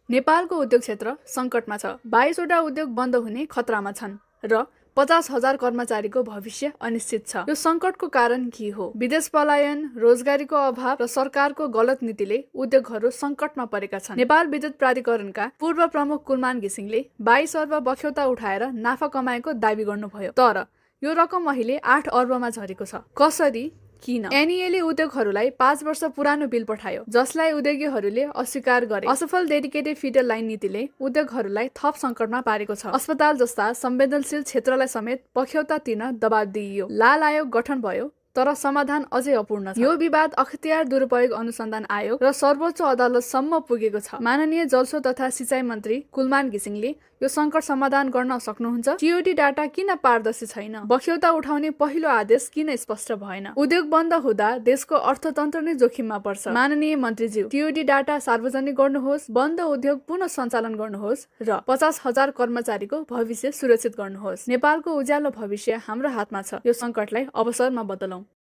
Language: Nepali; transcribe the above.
नेपालको उद्योग क्षेत्र सङ्कटमा छ। 22वटा उद्योग बन्द हुने खतरामा छन् र 50,000 कर्मचारीको भविष्य अनिश्चित छ। यो सङ्कटको कारण के हो? विदेश पलायन, रोजगारीको अभाव र सरकारको गलत नीतिले उद्योगहरू सङ्कटमा परेका छन्। नेपाल विद्युत प्राधिकरणका पूर्व प्रमुख कुलमान घिसिङले 22 अर्ब बख्यौता उठाएर नाफा कमाएको दावी गर्नुभयो। तर यो रकम अहिले 8 अर्बमा झरेको छ। कसरी? किन? एनईएले उद्योगहरूलाई 5 वर्ष पुरानो बिल पठायो, जसलाई उद्योगीहरूले अस्वीकार गरे। असफल डेडिकेटेड फिडर लाइन नीतिले उद्योगहरूलाई थप सङ्कटमा पारेको छ। अस्पताल जस्ता संवेदनशील क्षेत्रलाई समेत बख्यौता तिर्न दबाब दिइयो। लाल आयोग गठन भयो, तर समाधान अझै अपूर्ण छ। यो विवाद अख्तियार दुरुपयोग अनुसन्धान आयोग र सर्वोच्च अदालतसम्म पुगेको छ। माननीय जलस्रोत तथा सिँचाइ मन्त्री कुलमान घिसिङले यो सङ्कट समाधान गर्न सक्नुहुन्छ? टिओडी डाटा किन पारदर्शी छैन? बख्यौता उठाउने पहिलो आदेश किन स्पष्ट भएन? उद्योग बन्द हुँदा देशको अर्थतन्त्र नै जोखिममा पर्छ। माननीय मन्त्रीज्यू, टिओडी डाटा सार्वजनिक गर्नुहोस्, बन्द उद्योग पुनः सञ्चालन गर्नुहोस् र 50,000 कर्मचारीको भविष्य सुरक्षित गर्नुहोस्। नेपालको उज्यालो भविष्य हाम्रो हातमा छ। यो सङ्कटलाई अवसरमा बदलौँ।